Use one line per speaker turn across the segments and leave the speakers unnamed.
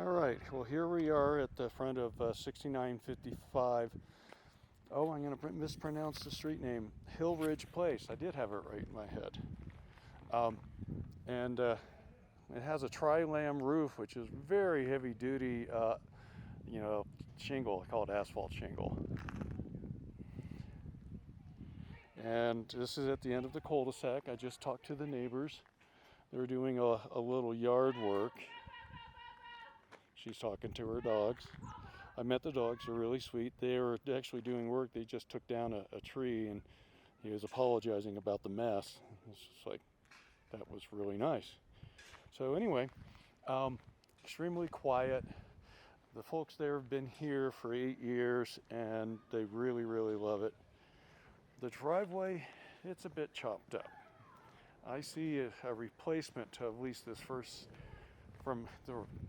All right, well, here we are at the front of 6955. Oh, I'm going to mispronounce the street name, Hillridge Place. I did have it right in my head. And it has a tri-lam roof, which is very heavy duty, shingle. I call it asphalt shingle. And this is at the end of the cul-de-sac. I just talked to the neighbors. They're doing a little yard work. She's talking to her dogs. I met the dogs. They're really sweet. They were actually doing work. They just took down a tree, and he was apologizing about the mess. It's just like, that was really nice. So anyway, extremely quiet. The folks there have been here for 8 years, and they really, really love it. The driveway, it's a bit chopped up. I see a replacement to at least this first,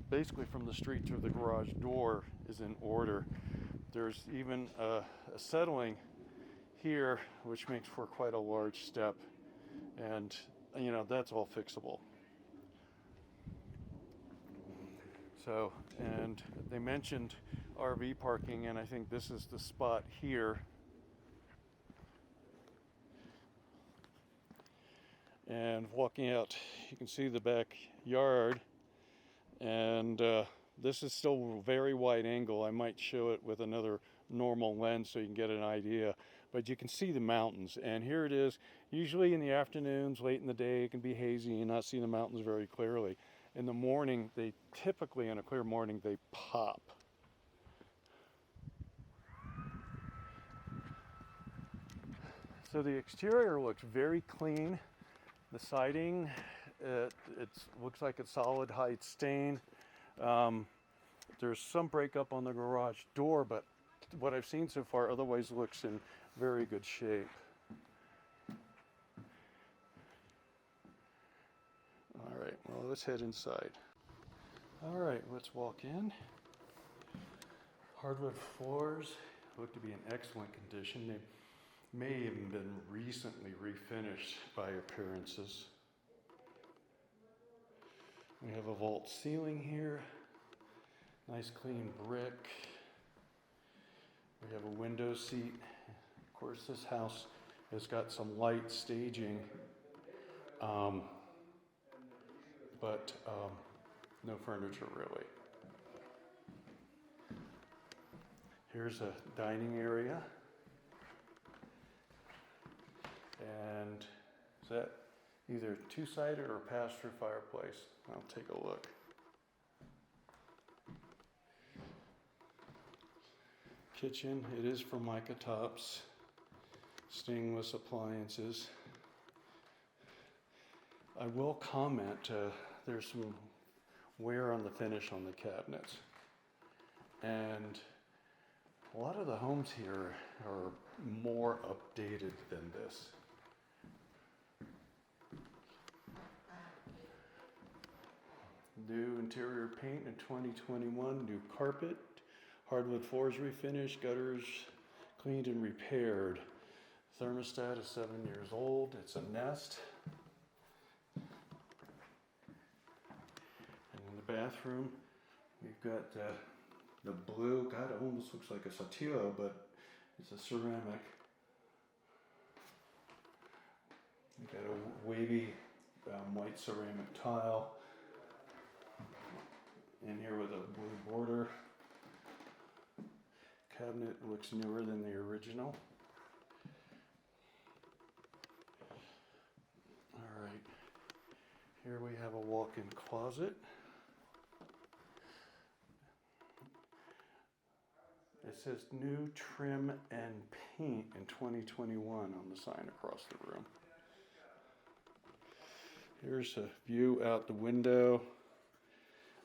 basically from the street to the garage door is in order. There's even a settling here, which makes for quite a large step, and that's all fixable. So, and they mentioned RV parking, and I think this is the spot here. And walking out, you can see the backyard, and this is still a very wide angle. I might show it with another normal lens so you can get an idea, but you can see the mountains. And here it is. Usually in the afternoons, late in the day, it can be hazy and not see the mountains very clearly. In the morning, they typically, on a clear morning, they pop. So the exterior looks very clean. The siding, it looks like it's solid height stain. There's some breakup on the garage door, but what I've seen so far otherwise looks in very good shape. All right, well, let's head inside. All right, let's walk in. Hardwood floors look to be in excellent condition. They may have been recently refinished by appearances. We have a vault ceiling here, nice clean brick. We have a window seat. Of course, this house has got some light staging, but no furniture really. Here's a dining area. And is that either two-sided or pass-through fireplace? I'll take a look. Kitchen, it is Formica tops, stainless appliances. I will comment, there's some wear on the finish on the cabinets. And a lot of the homes here are more updated than this. New interior paint in 2021, new carpet, hardwood floors refinished, gutters cleaned and repaired. Thermostat is 7 years old, it's a Nest. And in the bathroom, we've got the blue, God, it almost looks like a satilla, but it's a ceramic. We've got a wavy white ceramic tile in here with a blue border. Cabinet looks newer than the original. All right, here we have a walk-in closet. It says new trim and paint in 2021 on the sign across the room. Here's a view out the window.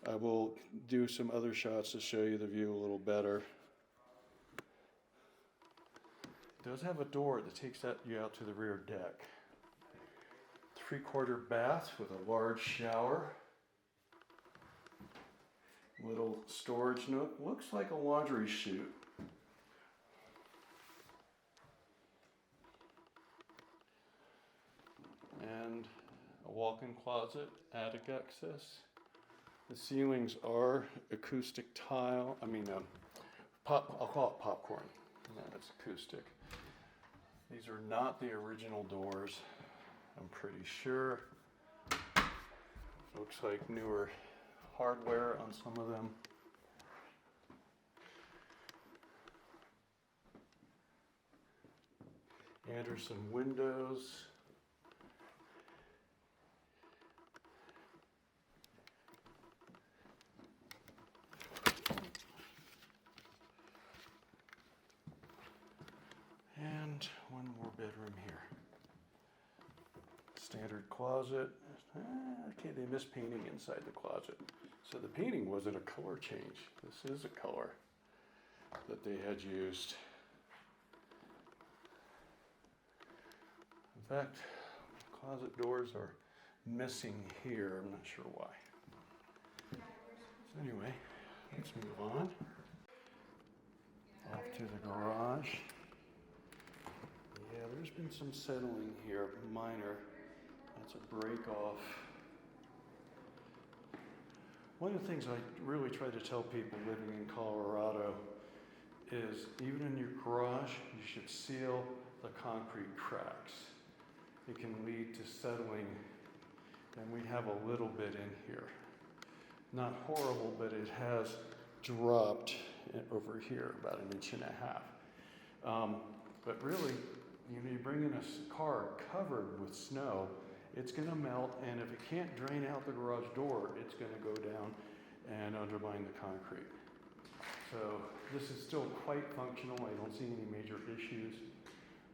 I will do some other shots to show you the view a little better. It does have a door that takes you out to the rear deck. 3/4 bath with a large shower. Little storage nook, looks like a laundry chute. And a walk-in closet, attic access. The ceilings are acoustic tile. I'll call it popcorn. No, it's acoustic. These are not the original doors, I'm pretty sure. Looks like newer hardware on some of them. And there's some windows. And one more bedroom here. Standard closet. Okay, they missed painting inside the closet. So the painting wasn't a color change. This is a color that they had used. In fact, closet doors are missing here. I'm not sure why. So anyway, let's move on. Off to the garage. Yeah, there's been some settling here, minor. That's a break off. One of the things I really try to tell people living in Colorado is even in your garage, you should seal the concrete cracks. It can lead to settling, and we have a little bit in here. Not horrible, but it has dropped over here about 1.5 inches. But really, you bring in a car covered with snow, it's going to melt, and if it can't drain out the garage door, it's going to go down and undermine the concrete. So this is still quite functional. I don't see any major issues,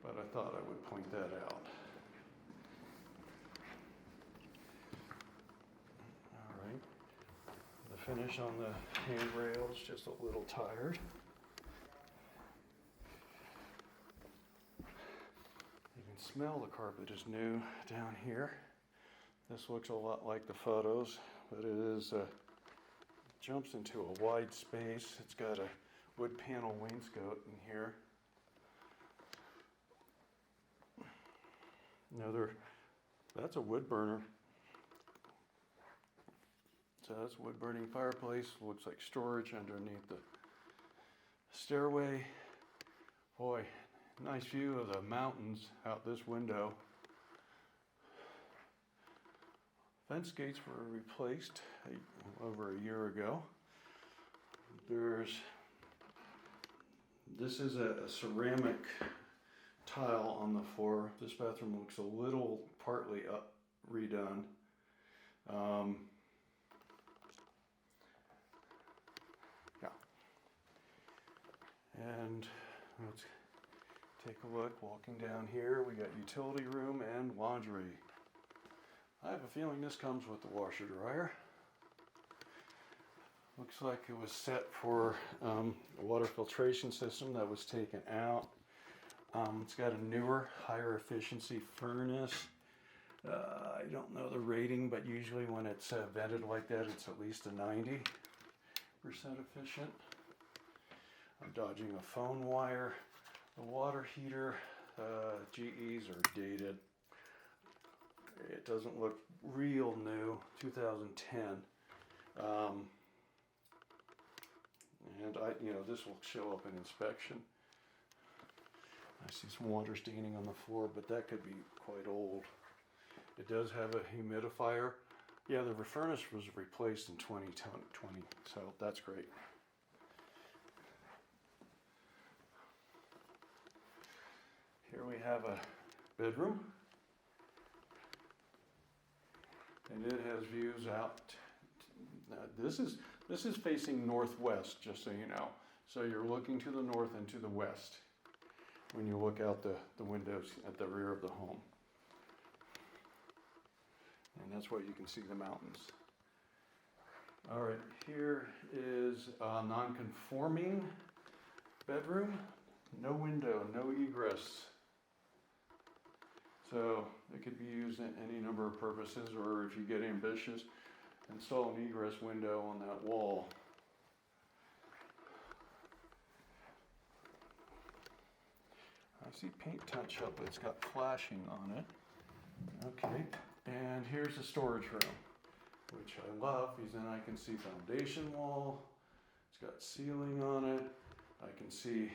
but I thought I would point that out. All right. The finish on the handrail is just a little tired. Smell the carpet is new down here. This looks a lot like the photos, but it is jumps into a wide space. It's got a wood panel wainscot in here. That's a wood burner. So that's a wood burning fireplace. Looks like storage underneath the stairway. Boy, nice view of the mountains out this window. Fence gates were replaced over a year ago. This is a ceramic tile on the floor. This bathroom looks a little partly redone. Yeah. And let's take a look. Walking down here, we got utility room and laundry. I have a feeling this comes with the washer dryer. Looks like it was set for a water filtration system that was taken out. It's got a newer, higher efficiency furnace. I don't know the rating, but usually when it's vented like that, it's at least a 90% efficient. I'm dodging a phone wire. The water heater, GEs are dated. It doesn't look real new, 2010. And this will show up in inspection. I see some water staining on the floor, but that could be quite old. It does have a humidifier. Yeah, the furnace was replaced in 2020, so that's great. Here we have a bedroom, and it has views out. This is facing northwest, just so you know. So you're looking to the north and to the west when you look out the windows at the rear of the home. And that's why you can see the mountains. All right, here is a non-conforming bedroom. No window, no egress. So it could be used in any number of purposes, or if you get ambitious, install an egress window on that wall. I see paint touch up, but it's got flashing on it. Okay, and here's the storage room. which I love, because then I can see foundation wall. It's got ceiling on it. I can see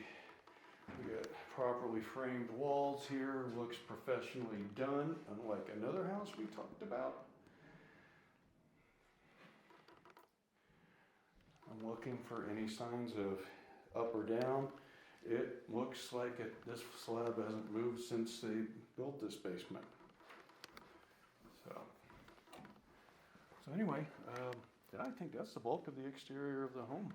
we got properly framed walls here. Looks professionally done, unlike another house we talked about. I'm looking for any signs of up or down. It looks like this slab hasn't moved since they built this basement. So anyway, I think that's the bulk of the exterior of the home.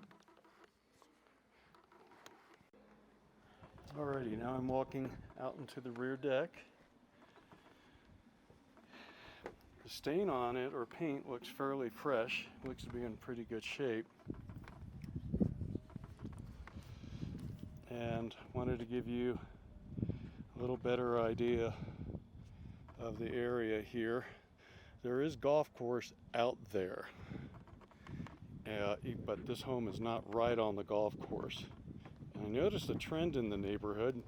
Alrighty, now I'm walking out into the rear deck. The stain on it, or paint, looks fairly fresh. Looks to be in pretty good shape. And wanted to give you a little better idea of the area here. There is golf course out there, but this home is not right on the golf course. And I noticed a trend in the neighborhood,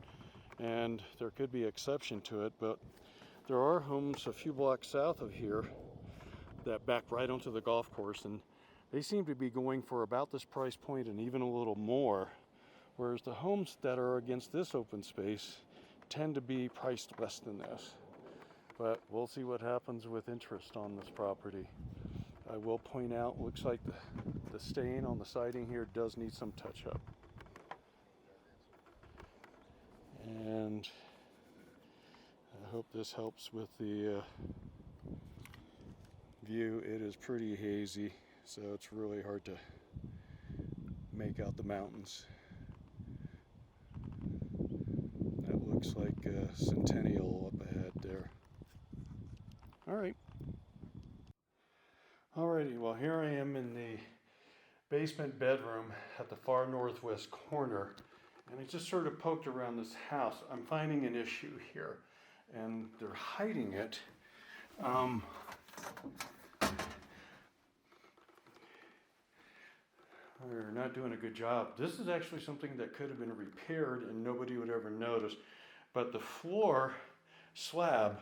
and there could be exception to it, but there are homes a few blocks south of here that back right onto the golf course, and they seem to be going for about this price point and even a little more, whereas the homes that are against this open space tend to be priced less than this. But we'll see what happens with interest on this property. I will point out, looks like the stain on the siding here does need some touch up. And I hope this helps with the view. It is pretty hazy, so it's really hard to make out the mountains. That looks like Centennial up ahead there. Alrighty, well here I am in the basement bedroom at the far northwest corner, and I just sort of poked around this house. I'm finding an issue here, and they're hiding it. They're not doing a good job. This is actually something that could have been repaired and nobody would ever notice, but the floor slab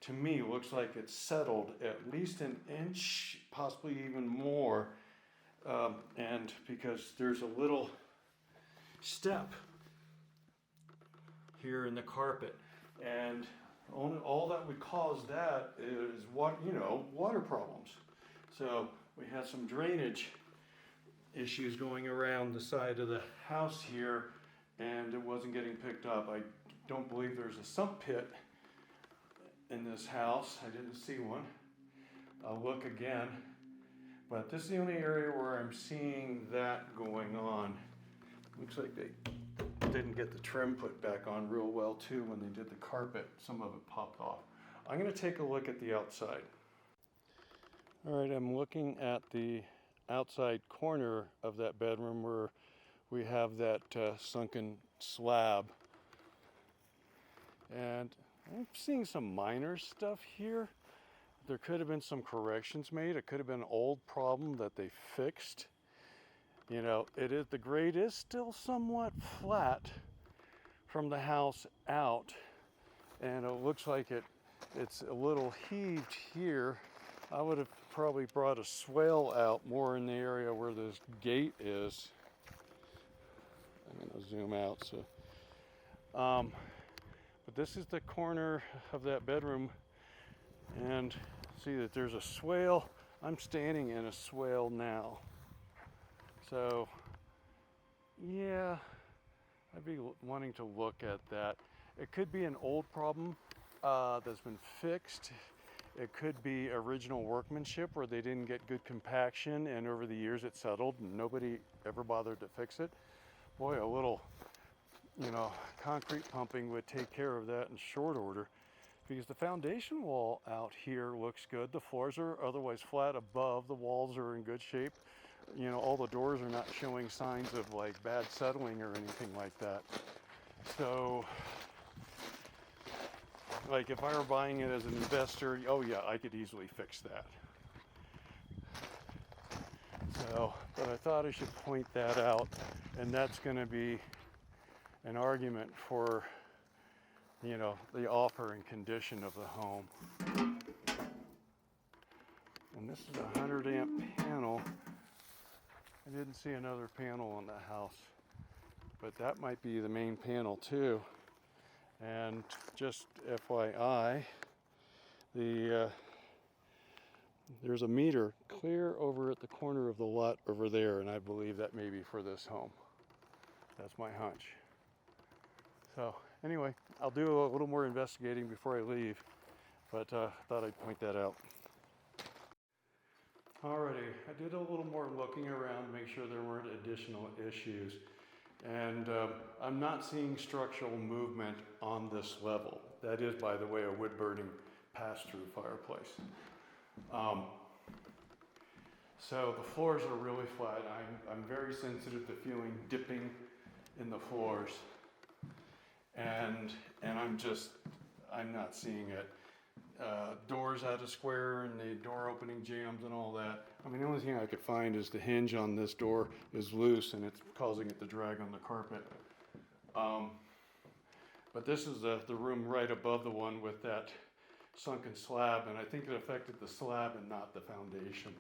to me looks like it's settled at least an inch, possibly even more, and because there's a little step here in the carpet, and all that would cause that is water problems. So we had some drainage issues going around the side of the house here, and it wasn't getting picked up. I don't believe there's a sump pit in this house. I didn't see one. I'll look again, but this is the only area where I'm seeing that going on. Looks like they didn't get the trim put back on real well too when they did the carpet. Some of it popped off. I'm going to take a look at the outside. All right, I'm looking at the outside corner of that bedroom where we have that sunken slab, and I'm seeing some minor stuff here. There could have been some corrections made. It could have been an old problem that they fixed. The grade is still somewhat flat from the house out, and it looks like it's a little heaved here. I would have probably brought a swale out more in the area where this gate is. I'm going to zoom out. But this is the corner of that bedroom, and see that there's a swale. I'm standing in a swale now. So, yeah, I'd be wanting to look at that. It could be an old problem that's been fixed. It could be original workmanship where they didn't get good compaction, and over the years it settled and nobody ever bothered to fix it. Boy, a little, concrete pumping would take care of that in short order, because the foundation wall out here looks good. The floors are otherwise flat above. The walls are in good shape. All the doors are not showing signs of like bad settling or anything like that. So, like if I were buying it as an investor, oh yeah, I could easily fix that. So, but I thought I should point that out, and that's going to be an argument for, the offer and condition of the home. And this is a 100 amp panel. I didn't see another panel on the house, but that might be the main panel too. And just FYI, there's a meter clear over at the corner of the lot over there, and I believe that may be for this home. That's my hunch. So anyway, I'll do a little more investigating before I leave, but thought I'd point that out. Alrighty, I did a little more looking around to make sure there weren't additional issues. And I'm not seeing structural movement on this level. That is, by the way, a wood burning pass-through fireplace. So the floors are really flat. I'm very sensitive to feeling dipping in the floors. And I'm not seeing it. Doors out of square and the door opening jams and all that. I mean, the only thing I could find is the hinge on this door is loose and it's causing it to drag on the carpet. But this is the room right above the one with that sunken slab, and I think it affected the slab and not the foundation.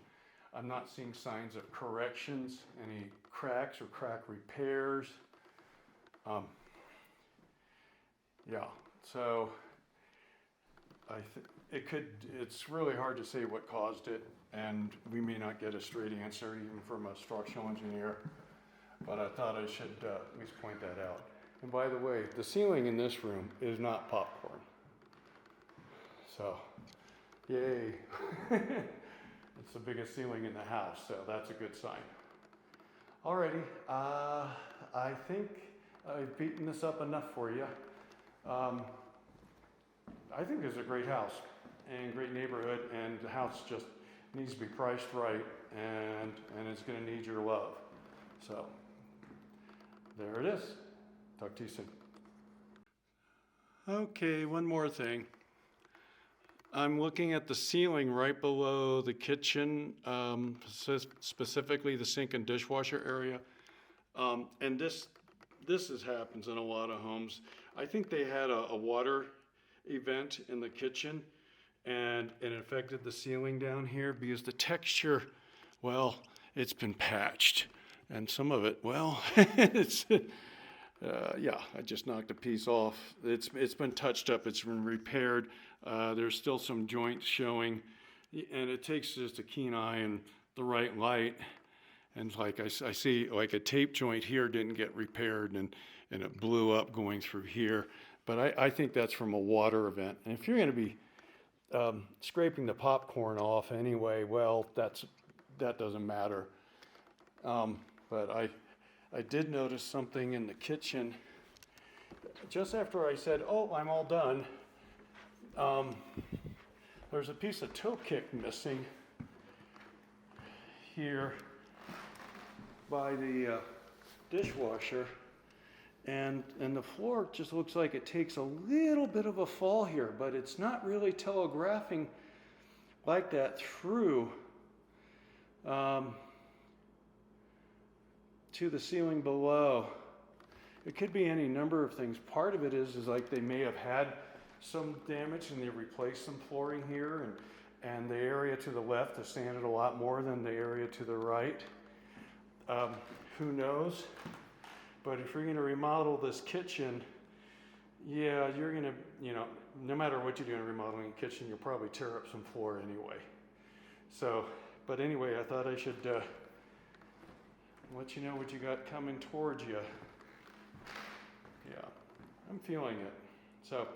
I'm not seeing signs of corrections, any cracks or crack repairs. Yeah, so it's really hard to say what caused it, and we may not get a straight answer even from a structural engineer, but I thought I should at least point that out. And by the way, the ceiling in this room is not popcorn. So, yay. It's the biggest ceiling in the house, so that's a good sign. Alrighty, I think I've beaten this up enough for you. I think it's a great house and great neighborhood, and the house just needs to be priced right, and it's going to need your love. So there it is. Talk to you soon. Okay, one more thing. I'm looking at the ceiling right below the kitchen, specifically the sink and dishwasher area, and this happens in a lot of homes. I think they had a water event in the kitchen, and it affected the ceiling down here because the texture, well, it's been patched, and some of it, well, it's yeah, I just knocked a piece off. It's been touched up, it's been repaired. There's still some joints showing, and it takes just a keen eye and the right light. And like I see, like a tape joint here didn't get repaired, and it blew up going through here. But I think that's from a water event. And if you're going to be scraping the popcorn off anyway, well, that doesn't matter. But I did notice something in the kitchen. Just after I said, oh, I'm all done, there's a piece of toe kick missing here by the dishwasher. And the floor just looks like it takes a little bit of a fall here, but it's not really telegraphing like that through to the ceiling below. It could be any number of things. Part of it is like they may have had some damage and they replaced some flooring here, and the area to the left is sanded a lot more than the area to the right. Who knows? But if you're going to remodel this kitchen, yeah, you're going to, no matter what you do in remodeling a kitchen, you'll probably tear up some floor anyway. So, but anyway, I thought I should let you know what you got coming towards you. Yeah, I'm feeling it. So,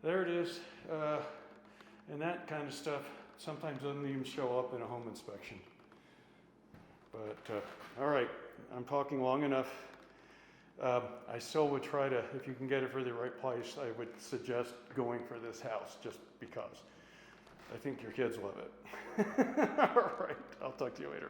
there it is. And that kind of stuff sometimes doesn't even show up in a home inspection. But, all right, I'm talking long enough. I still would try to, if you can get it for the right price, I would suggest going for this house just because. I think your kids love it. All right, I'll talk to you later.